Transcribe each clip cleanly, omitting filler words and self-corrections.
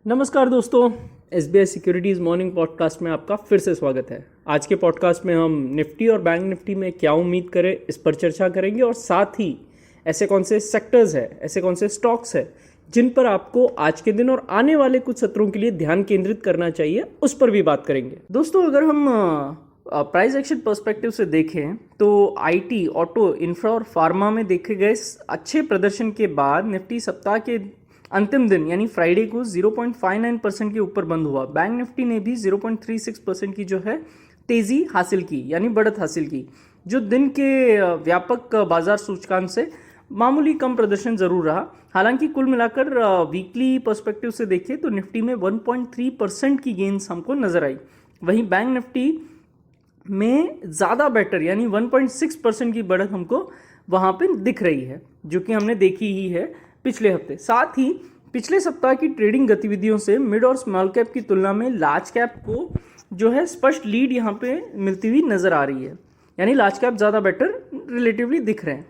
नमस्कार दोस्तों, SBI securities morning podcast में आपका फिर से स्वागत है। आज के पॉडकास्ट में हम निफ्टी और बैंक निफ्टी में क्या उम्मीद करें इस पर चर्चा करेंगे और साथ ही ऐसे कौन से सेक्टर्स हैं, ऐसे कौन से स्टॉक्स हैं जिन पर आपको आज के दिन और आने वाले कुछ सत्रों के लिए ध्यान केंद्रित करना चाहिए, उस पर भी बात करेंगे। दोस्तों, अगर हम प्राइस एक्शन पर्सपेक्टिव से देखें तो आईटी, ऑटो, इंफ्रा और फार्मा में देखे गए अच्छे प्रदर्शन के बाद निफ्टी सप्ताह के अंतिम दिन यानी फ्राइडे को 0.59% के ऊपर बंद हुआ। बैंक निफ्टी ने भी 0.36% की जो है तेजी हासिल की यानी बढ़त हासिल की, जो दिन के व्यापक बाजार सूचकांक से मामूली कम प्रदर्शन जरूर रहा। हालांकि कुल मिलाकर वीकली पर्सपेक्टिव से देखें तो निफ्टी में 1.3% की गेन्स हमको नजर आई। वहीं बैंक निफ्टी में ज़्यादा बेटर यानी 1.6% की बढ़त हमको वहाँ पे दिख रही है, जो कि हमने देखी ही है पिछले हफ्ते। साथ ही पिछले सप्ताह की ट्रेडिंग गतिविधियों से मिड और स्मॉल कैप की तुलना में लार्ज कैप को जो है स्पष्ट लीड यहाँ पे मिलती हुई नजर आ रही है, यानी लार्ज कैप ज़्यादा बेटर रिलेटिवली दिख रहे हैं।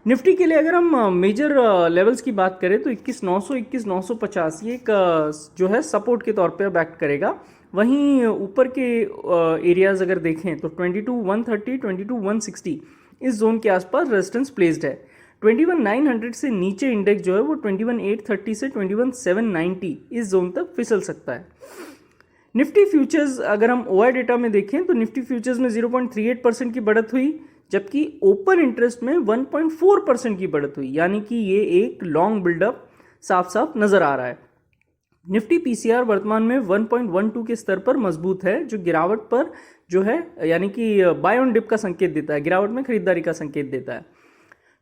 निफ्टी के लिए अगर हम मेजर लेवल्स की बात करें तो 21,900, 21,950 ये एक जो है सपोर्ट के तौर पे एक्ट करेगा। वहीं ऊपर के एरियाज अगर देखें तो 22,130, 22,160 इस जोन के आसपास रेजिस्टेंस प्लेस्ड है। 21,900 से नीचे इंडेक्स जो है वो 21,830 से 21,790 इस जोन तक फिसल सकता है। निफ्टी फ्यूचर्स अगर हम ओआई डेटा में देखें तो निफ्टी फ्यूचर्स में 0.38% की बढ़त हुई, जबकि ओपन इंटरेस्ट में 1.4% की बढ़त हुई, यानी कि ये एक लॉन्ग बिल्डअप साफ साफ नजर आ रहा है। निफ्टी पीसीआर वर्तमान में 1.12 के स्तर पर मजबूत है, जो गिरावट पर जो है यानी कि बाय ऑन डिप का संकेत देता है, गिरावट में खरीदारी का संकेत देता है।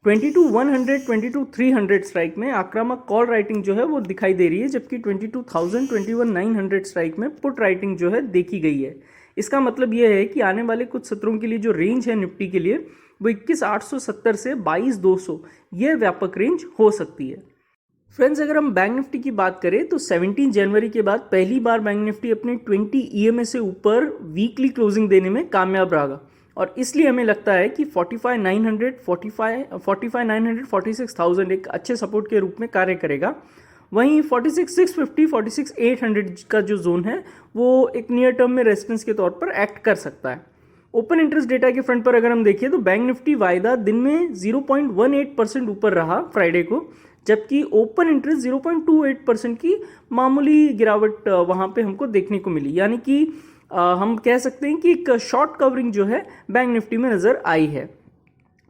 22,100, 22,300 स्ट्राइक में आक्रामक कॉल राइटिंग जो है वो दिखाई दे रही है, जबकि 22,000, 21,900 स्ट्राइक में पुट राइटिंग जो है देखी गई है। इसका मतलब यह है कि आने वाले कुछ सत्रों के लिए जो रेंज है निफ्टी के लिए वो 21,870 से 22,200 ये व्यापक रेंज हो सकती है। फ्रेंड्स, अगर हम बैंक निफ्टी की बात करें तो 17 जनवरी के बाद पहली बार बैंक निफ्टी अपने 20 ईएमए से ऊपर वीकली क्लोजिंग देने में कामयाब रहा, और इसलिए हमें लगता है कि 45,900, 45,900, 46,000 एक अच्छे सपोर्ट के रूप में कार्य करेगा। वहीं 46,650, 46,800 का जो जोन है वो एक नियर टर्म में रेजिस्टेंस के तौर पर एक्ट कर सकता है। ओपन इंटरेस्ट डेटा के फ्रंट पर अगर हम देखें तो बैंक निफ्टी वायदा दिन में 0.18% ऊपर रहा फ्राइडे को, जबकि ओपन इंटरेस्ट 0.28% की मामूली गिरावट वहाँ पे हमको देखने को मिली, यानी कि हम कह सकते हैं कि एक शॉर्ट कवरिंग जो है बैंक निफ्टी में नजर आई है।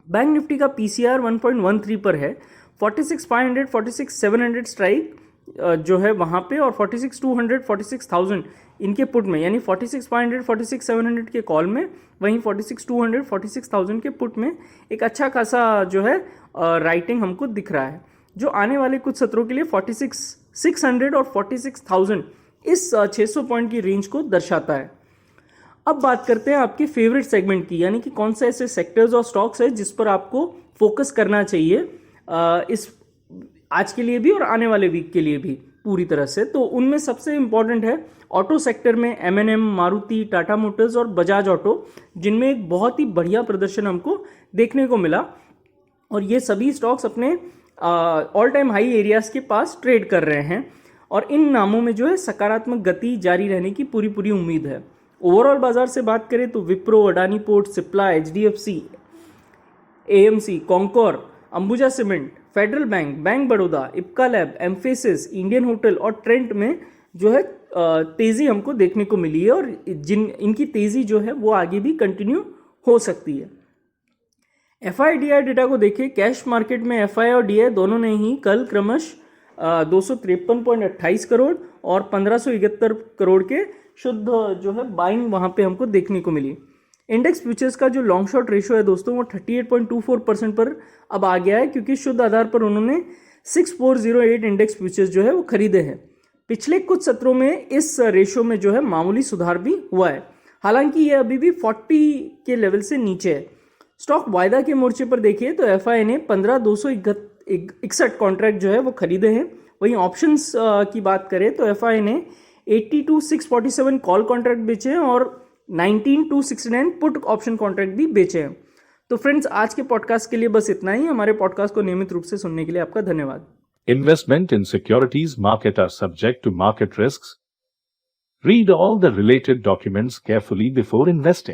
बैंक निफ्टी का पीसीआर 1.13 पर है। 46,500, 46,700 स्ट्राइक जो है वहाँ पे, और 46,200, 46,000 इनके पुट में, यानी 46,500, 46,700 के कॉल में, वहीं 46,200, 46,000 के पुट में एक अच्छा खासा जो है राइटिंग हमको दिख रहा है, जो आने वाले कुछ सत्रों के लिए 46,600 और 46,000 इस 600 पॉइंट की रेंज को दर्शाता है। अब बात करते हैं आपके फेवरेट सेगमेंट की, यानी कि कौन से ऐसे सेक्टर्स और स्टॉक्स है जिस पर आपको फोकस करना चाहिए इस आज के लिए भी और आने वाले वीक के लिए भी पूरी तरह से। तो उनमें सबसे इंपॉर्टेंट है ऑटो सेक्टर में एमएनएम, मारुति, टाटा मोटर्स और बजाज ऑटो, जिनमें एक बहुत ही बढ़िया प्रदर्शन हमको देखने को मिला, और ये सभी स्टॉक्स अपने ऑल टाइम हाई एरियाज के पास ट्रेड कर रहे हैं, और इन नामों में जो है सकारात्मक गति जारी रहने की पूरी उम्मीद है। ओवरऑल बाजार से बात करें तो Wipro, Adani port, Cipla, HDFC, AMC, conquer, Ambuja cement, federal bank, bank Baroda, Ipca lab, emphasis, Indian hotel और ट्रेंट में जो है तेजी हमको देखने को मिली है, और इनकी तेजी जो है वो आगे भी कंटिन्यू हो सकती है। एफआई-डीआई डेटा को देखिए, कैश मार्केट में एफआई और डीआई दोनों ने ही कल क्रमश 253.28 करोड़ और 1571 करोड़ के शुद्ध जो है बाइंग वहां पे हमको देखने को मिली। इंडेक्स फ्यूचर्स का जो लॉन्ग शॉर्ट रेशियो है दोस्तों वो 38.24% पर अब आ गया है, क्योंकि शुद्ध आधार पर उन्होंने 6408 इंडेक्स फ्यूचर्स जो है वो खरीदे हैं। पिछले कुछ सत्रों में इस रेशियो में जो है मामूली सुधार भी हुआ है, हालांकि ये अभी भी 40 के लेवल से नीचे है। स्टॉक वायदा के मोर्चे पर देखिए तो एफआई ने 15,261 कॉन्ट्रैक्ट जो है वो खरीदे हैं। वहीं ऑप्शंस की बात करें तो एफआई ने 82,647 कॉल कॉन्ट्रैक्ट बेचे हैं और 19,269 पुट ऑप्शन कॉन्ट्रैक्ट भी बेचे हैं। तो फ्रेंड्स, आज के पॉडकास्ट के लिए बस इतना ही। हमारे पॉडकास्ट को नियमित रूप से सुनने के लिए आपका धन्यवाद। Investment in securities market are subject to market risks. Read all the related documents carefully before investing.